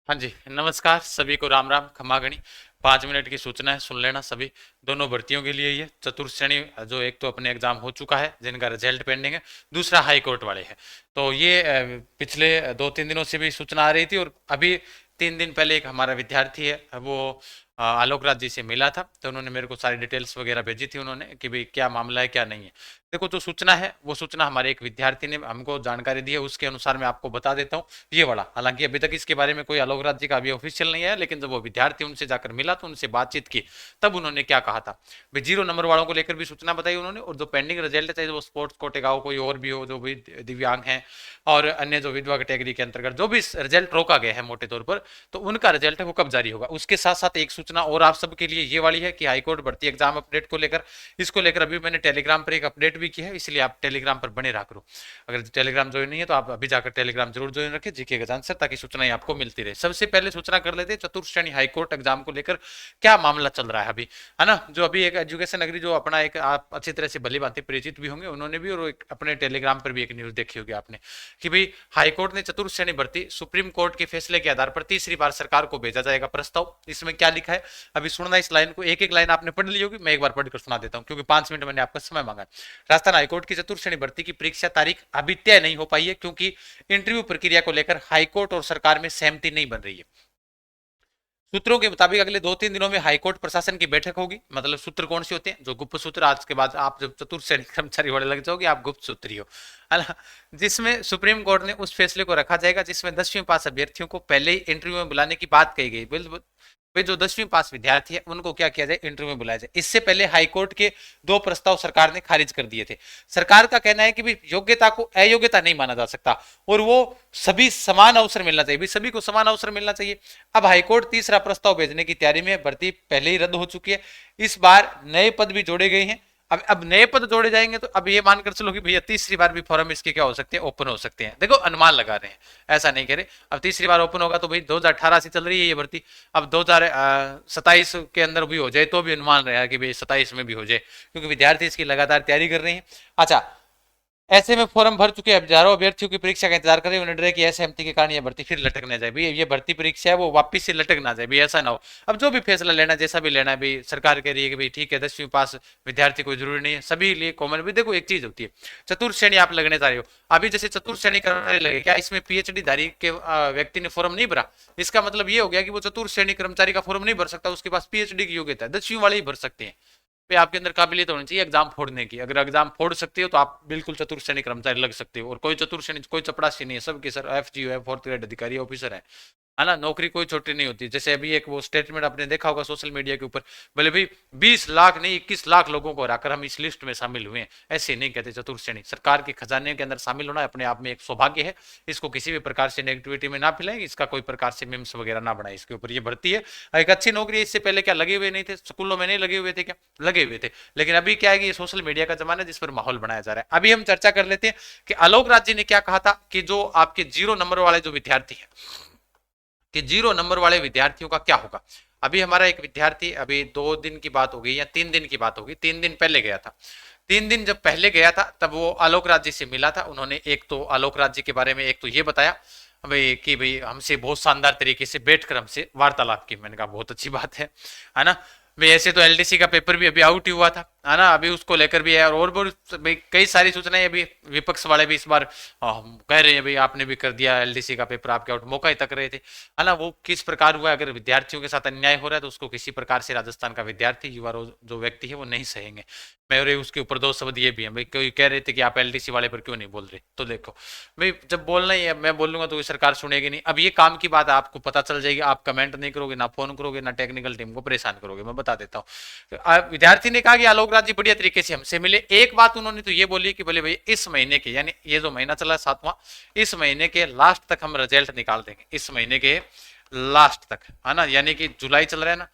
हाँ जी, नमस्कार सभी को राम राम खमागणी। 5 मिनट की सूचना है, सुन लेना सभी। दोनों भर्तियों के लिए ये चतुर्थ श्रेणी जो एक तो अपने एग्जाम हो चुका है जिनका रिजल्ट पेंडिंग है, दूसरा हाई कोर्ट वाले हैं। तो ये पिछले 2-3 दिनों से भी सूचना आ रही थी और अभी 3 दिन पहले एक हमारा विद्यार्थी है वो आलोक राज जी से मिला था, तो उन्होंने मेरे को सारी डिटेल्स वगैरह भेजी थी उन्होंने कि भाई क्या मामला है क्या नहीं है। देखो जो सूचना है वो सूचना हमारे एक विद्यार्थी ने हमको जानकारी दी है, उसके अनुसार मैं आपको बता देता हूँ ये वाला। हालांकि अभी तक इसके बारे में कोई आलोक राज जी का अभी ऑफिशियल नहीं है, लेकिन जब वो विद्यार्थी उनसे जाकर मिला तो उनसे बातचीत की, तब उन्होंने क्या कहा था भाई, 0 नंबर वालों को लेकर भी सूचना बताई उन्होंने, और जो पेंडिंग रिजल्ट है चाहे वो स्पोर्ट्स कोटे का हो, कोई और भी हो, जो भी दिव्यांग है और अन्य जो विधवा कैटेगरी के अंतर्गत जो भी रिजल्ट रोका गया है मोटे तौर पर, तो उनका रिजल्ट है वो कब जारी होगा। उसके साथ साथ एक सूचना और आप सबके लिए ये वाली है कि हाईकोर्ट भर्ती एग्जाम अपडेट को लेकर, इसको लेकर अभी मैंने टेलीग्राम पर एक अपडेट भी की है, इसलिए आप टेलीग्राम पर बने रहा करो। अगर टेलीग्राम ज्वाइन नहीं है तो आप अभी जाकर टेलीग्राम जरूर ज्वाइन रखें जीके गजान सर, ताकि सूचनाएं आपको मिलती रहे। सबसे पहले सूचना कर लेते हैं चतुर्थ श्रेणी हाईकोर्ट एग्जाम को लेकर क्या मामला चल रहा है अभी, है ना। जो अभी एक एजुकेशन अग्री जो अपना एक आप अच्छी तरह से भली भांति परिचित भी होंगे, उन्होंने भी, और एक अपने टेलीग्राम पर भी एक न्यूज देखी होगी आपने कि भाई हाईकोर्ट ने चतुर्थ श्रेणी भर्ती सुप्रीम कोर्ट के फैसले के आधार पर तीसरी बार सरकार को भेजा जाएगा प्रस्ताव। इसमें क्या लिखा है अभी सुनना, इस लाइन को एक एक लाइन आपने पढ़ ली होगी, मैं एक बार पढ़कर सुना देता हूँ क्योंकि 5 मिनट मैंने आपका समय मांगा। राजस्थान हाईकोर्ट की चतुर्थ श्रेणी भर्ती की परीक्षा तारीख अभी तय नहीं हो पाई है क्योंकि इंटरव्यू प्रक्रिया को लेकर हाईकोर्ट और सरकार में सहमति नहीं बन रही है। सूत्रों के मुताबिक अगले 2-3 दिनों में हाईकोर्ट प्रशासन की बैठक होगी। मतलब सूत्र कौन से होते हैं, जो गुप्त सूत्र, आज के बाद आप जब चतुर्थ श्रेणी कर्मचारी होने लग जाओगे आप गुप्त सूत्री हो, है ना। जिसमें सुप्रीम कोर्ट ने उस फैसले को रखा जाएगा जिसमें 10वीं पास अभ्यर्थियों को पहले ही इंटरव्यू में बुलाने की बात कही गई। वे जो 10वीं पास विद्यार्थी है उनको क्या किया जाए, इंटरव्यू में बुलाया जाए। इससे पहले हाईकोर्ट के 2 प्रस्ताव सरकार ने खारिज कर दिए थे। सरकार का कहना है कि भाई योग्यता को अयोग्यता नहीं माना जा सकता और वो सभी समान अवसर मिलना चाहिए, भाई सभी को समान अवसर मिलना चाहिए। अब हाईकोर्ट तीसरा प्रस्ताव भेजने की तैयारी में, भर्ती पहले ही रद्द हो चुकी है, इस बार नए पद भी जोड़े गए हैं। अब नए पद जोड़े जाएंगे तो अब ये मानकर चलो कि भैया तीसरी बार भी फॉर्म इसके क्या हो सकते हैं, ओपन हो सकते हैं। देखो अनुमान लगा रहे हैं, ऐसा नहीं कह रहे। अब तीसरी बार ओपन होगा तो भाई 2018 से चल रही है ये भर्ती, अब 2027 के अंदर भी हो जाए तो भी अनुमान रहेगा कि भाई 27 में भी हो जाए, क्योंकि विद्यार्थी इसकी लगातार तैयारी कर रहे हैं। अच्छा, ऐसे में फॉर्म भर चुके हजारों अभ्यर्थियों की परीक्षा का इंतजार करें, उन्हें डर है कि असहमति के कारण यह भर्ती फिर लटक ना जाए। भाई ये भर्ती परीक्षा है वो वापिस से लटक ना जाए, भाई ऐसा ना हो। अब जो भी फैसला लेना है, जैसा भी लेना है, भाई सरकार कह रही है कि भाई ठीक है 10वीं पास विद्यार्थी कोई जरूरी नहीं है, सभी लिए कॉमन। भी देखो एक चीज होती है, चतुर्थ श्रेणी आप लगने जा रहे हो, अभी जैसे चतुर्थ श्रेणी कर्मचारी लगे, क्या इसमें पीएचडी धारी के व्यक्ति ने फॉर्म नहीं भरा, इसका मतलब ये हो गया कि वो चतुर्थ श्रेणी कर्मचारी का फॉर्म नहीं भर सकता, उसके पास पीएचडी की योग्यता है, 10वीं वाले ही भर सकते हैं। पे आपके अंदर काबिलियत होनी चाहिए एग्जाम फोड़ने की। अगर एग्जाम फोड़ सकते हो तो आप बिल्कुल चतुर्थ श्रेणी कर्मचारी लग सकते हो। और कोई चतुर्थ श्रेणी कोई चपड़ासी नहीं है, सबके सर FGO है, फोर्थ ग्रेड अधिकारी ऑफिसर है ना। नौकरी कोई छोटी नहीं होती। जैसे अभी एक वो स्टेटमेंट आपने देखा होगा सोशल मीडिया के ऊपर, बोले भाई 20 लाख नहीं 21 लाख लोगों को हराकर हम इस लिस्ट में शामिल हुए हैं। ऐसे नहीं कहते चतुर्थ श्रेणी। सरकार के खजाने के अंदर शामिल होना अपने आप में एक सौभाग्य है, इसको किसी भी प्रकार से नेगेटिविटी में ना फैलाएं, इसका कोई प्रकार से मीम्स वगैरह ना बनाए इसके ऊपर। ये भर्ती है एक अच्छी नौकरी है, इससे पहले क्या लगे हुए नहीं थे, स्कूलों में नहीं लगे हुए थे क्या, लगे हुए थे। लेकिन अभी क्या है कि ये सोशल मीडिया का जमाना है जिस पर माहौल बनाया जा रहा है। अभी हम चर्चा कर लेते हैं कि आलोक राज जी ने क्या कहा था कि जो आपके 0 नंबर वाले जो विद्यार्थी है, कि 0 नंबर वाले विद्यार्थियों का क्या होगा। अभी हमारा एक विद्यार्थी, अभी 2 दिन की बात हो गई या 3 दिन की बात होगी, 3 दिन पहले गया था। 3 दिन जब पहले गया था तब वो आलोक राज जी से मिला था। उन्होंने एक तो आलोक राज जी के बारे में एक तो ये बताया भाई कि भाई हमसे बहुत शानदार तरीके से बैठकर हमसे वार्तालाप की। मैंने कहा बहुत अच्छी बात है ना। भाई ऐसे तो LDC का पेपर भी अभी आउट ही हुआ था, है ना। अभी उसको लेकर भी है और भाई कई सारी सूचनाएं अभी विपक्ष वाले भी इस बार कह रहे हैं भाई आपने भी कर दिया LDC का पेपर, आपके आउट मौका ही तक रहे थे, है ना। वो किस प्रकार हुआ, अगर विद्यार्थियों के साथ अन्याय हो रहा है तो उसको किसी प्रकार से राजस्थान का विद्यार्थी युवा जो व्यक्ति है वो नहीं सहेंगे। मैं उसके ऊपर 2 शब्द ये भी है भाई, कोई कह रहे थे कि आप LDC वाले पर क्यों नहीं बोल रहे, तो देखो भाई जब बोलना ही है मैं बोलूंगा तो सरकार सुनेगी नहीं। अब ये काम की बात है, आपको पता चल जाएगी, आप कमेंट नहीं करोगे, ना फोन करोगे, ना टेक्निकल टीम को परेशान करोगे, मैं बता देता हूँ। विद्यार्थी ने कहा कि आलोक राज जी बढ़िया तरीके से हमसे मिले। एक बात उन्होंने तो ये बोली कि बोले भाई इस महीने के, यानी ये जो महीना चला 7वां, इस महीने के लास्ट तक हम रिजल्ट निकाल देंगे, इस महीने के लास्ट तक, है ना। यानी कि जुलाई चल रहा है ना,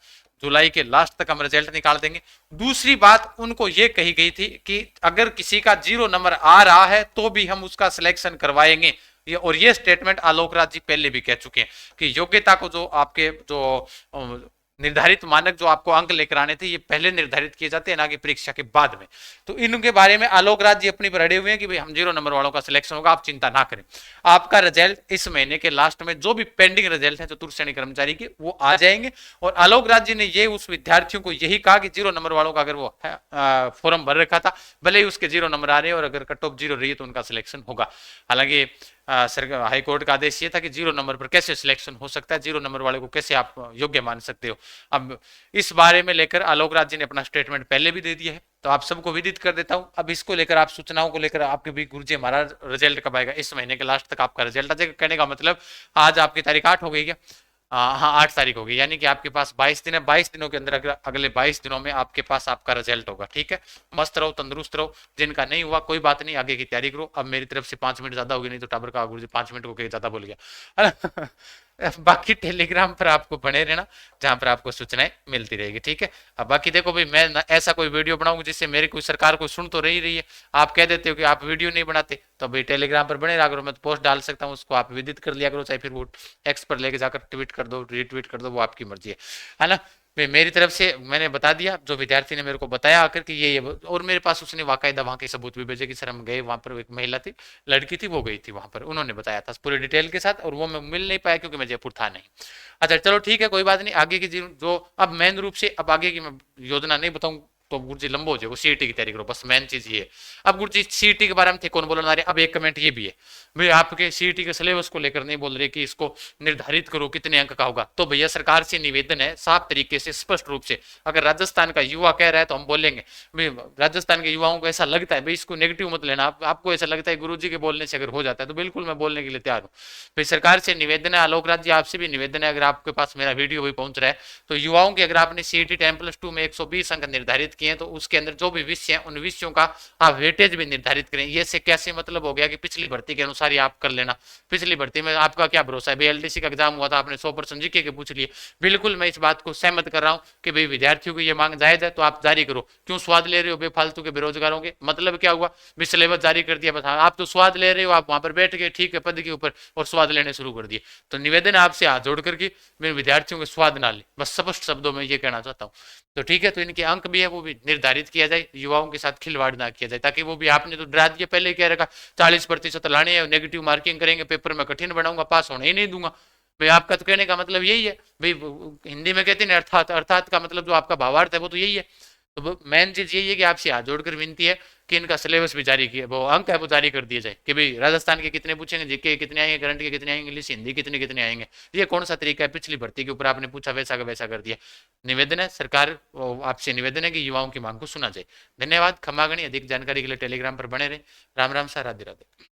जुलाई के लास्ट तक हम रिजल्ट निकाल देंगे। दूसरी बात उनको ये कही गई थी कि अगर किसी का 0 नंबर आ रहा है तो भी हम उसका सिलेक्शन करवाएंगे। और ये स्टेटमेंट आलोक राज जी पहले भी कह चुके हैं कि योग्यता को जो आपके जो निर्धारित मानक जो आपको अंक लेकर आने थे ये पहले निर्धारित किए जाते हैं, ना कि परीक्षा के बाद में। तो इनके बारे में आलोक राज जी अपनी पर अड़े हुए हैं कि भाई हम 0 नंबर वालों का सिलेक्शन होगा, आप चिंता ना करें। आपका रिजल्ट इस महीने के लास्ट में जो भी पेंडिंग रिजल्ट है चतुर्थ श्रेणी कर्मचारी के वो आ जाएंगे। और आलोक राज जी ने ये उस विद्यार्थियों को यही कहा कि 0 नंबर वालों का अगर वो फॉर्म भर रखा था, भले ही उसके 0 नंबर आ रहे हैं और अगर कट ऑफ 0 रही है तो उनका सिलेक्शन होगा। हालांकि हाईकोर्ट का आदेश ये था कि 0 नंबर पर कैसे सिलेक्शन हो सकता है, 0 नंबर वाले को कैसे आप योग्य मान सकते हो। अब इस बारे में लेकर आलोक राज जी ने अपना स्टेटमेंट पहले भी दे दिया है, तो आप सबको विदित कर देता हूं। अब इसको लेकर आप सूचनाओं को लेकर आपके भी गुरुजी हमारा रिजल्ट कब आएगा, इस महीने के लास्ट तक आपका रिजल्ट आ जाएगा। कहने का मतलब आज आपकी तारीख 8 हो गई क्या? हाँ 8 तारीख होगी, यानी कि आपके पास 22 दिन है। 22 दिनों के अंदर अगले 22 दिनों में आपके पास आपका रिजल्ट होगा। ठीक है, मस्त रहो, तंदुरुस्त रहो। जिनका नहीं हुआ कोई बात नहीं, आगे की तैयारी करो। अब मेरी तरफ से 5 मिनट ज्यादा होगी, नहीं तो टाबर का गुरुजी 5 मिनट को ज्यादा बोल गया। बाकी टेलीग्राम पर आपको बने रहना, जहां पर आपको सूचनाएं मिलती रहेगी। ठीक है, अब बाकी देखो भाई, मैं ऐसा कोई वीडियो बनाऊंगा जिससे मेरी कोई सरकार को सुन तो रही है। आप कह देते हो कि आप वीडियो नहीं बनाते, तो भाई टेलीग्राम पर बने रहा करो, मैं तो पोस्ट डाल सकता हूँ, उसको आप विदित कर लिया करो, चाहे फिर वो एक्स पर लेके जाकर ट्वीट कर दो, रीट्वीट कर दो, वो आपकी मर्जी है ना। मेरी तरफ से मैंने बता दिया, जो विद्यार्थी ने मेरे को बताया आकर कि ये और मेरे पास उसने वाकायदा वहां के सबूत भी भेजे कि सर हम गए वहां पर, एक महिला थी, लड़की थी, वो गई थी वहां पर, उन्होंने बताया था पूरी डिटेल के साथ, और वो मैं मिल नहीं पाया क्योंकि मैं जयपुर था नहीं। अच्छा चलो ठीक है, कोई बात नहीं। आगे की जो अब मेन रूप से अब आगे की मैं योजना नहीं बताऊं तो गुरुजी लंबो हो जाएगा। सीईटी की तैयारी करो, बस मेन चीज ये है। अब गुरुजी सीईटी के बारे में थे कौन बोलना रहे, अब एक कमेंट ये भी है, भाई आपके सीईटी के सिलेबस को लेकर नहीं बोल रहे कि इसको निर्धारित करो कितने अंक का होगा। तो भैया सरकार से निवेदन है साफ तरीके से, स्पष्ट रूप से, अगर राजस्थान का युवा कह रहा है तो हम बोलेंगे। भाई राजस्थान के युवाओं को ऐसा लगता है, भाई इसको नेगेटिव मत लेना, आपको ऐसा लगता है गुरुजी के बोलने से अगर हो जाता है तो बिल्कुल मैं बोलने के लिए तैयार हूँ। भाई सरकार से निवेदन है, आलोक राज जी आपसे भी निवेदन है, अगर आपके पास मेरा वीडियो भी पहुंच रहा है तो युवाओं के, अगर आपने सीईटी 10+2 में 120 अंक निर्धारित किए हैं तो उसके अंदर जो भी विषय हैं उन विषयों का आप वेटेज भी निर्धारित करें। ये से कैसे मतलब हो गया कि पिछली भर्ती के अनुसार ही आप कर लेना, पिछली भर्ती में आपका क्या भरोसा है। बीएलडीसी का एग्जाम हुआ था, आपने 100% जीके के पूछ लिए, बिल्कुल मैं इस बात को सहमत कर रहा हूं कि भाई विद्यार्थियों की ये मांग जायज है तो आप जारी करो। क्यों स्वाद ले रहे हो बेफालतू के बेरोजगारों के? मतलब क्या हुआ, भी सिलेबस जारी कर दिया बस, आप तो स्वाद ले रहे हो, आप वहां पर बैठ गए ठीक है पद के ऊपर और स्वाद लेने शुरू कर दिए। तो निवेदन है आपसे हाथ जोड़ करके मेरे विद्यार्थियों के स्वाद ना ले, बस स्पष्ट शब्दों में ये कहना चाहता हूँ। तो ठीक है, तो इनके अंक भी है वो भी निर्धारित किया जाए, युवाओं के साथ खिलवाड़ ना किया जाए, ताकि वो भी, आपने तो डरा दिया पहले कह रखा 40% लाने हैं, नेगेटिव मार्किंग करेंगे, पेपर में कठिन बनाऊंगा, पास होने ही नहीं दूंगा। भाई आपका तो कहने का मतलब यही है, भाई हिंदी में कहते हैं अर्थात, अर्थात का मतलब जो आपका भावार्थ है वो तो यही है। तो मेन चीज यही है कि आपसे हाथ जोड़कर विनती है कि इनका सिलेबस भी जारी किया, वो अंक है वो जारी कर दिए जाए कि भाई राजस्थान के कितने पूछेंगे, जीके कितने आएंगे, करंट के कितने आएंगे, इंग्लिश हिंदी कितने कितने आएंगे। ये कौन सा तरीका है, पिछली भर्ती के ऊपर आपने पूछा वैसा का वैसा कर दिया। निवेदन है सरकार, आपसे निवेदन है कि युवाओं की मांग को सुना जाए। धन्यवाद, खमागणी। अधिक जानकारी के लिए टेलीग्राम पर बने रहे। राम राम सा, राधे राधे।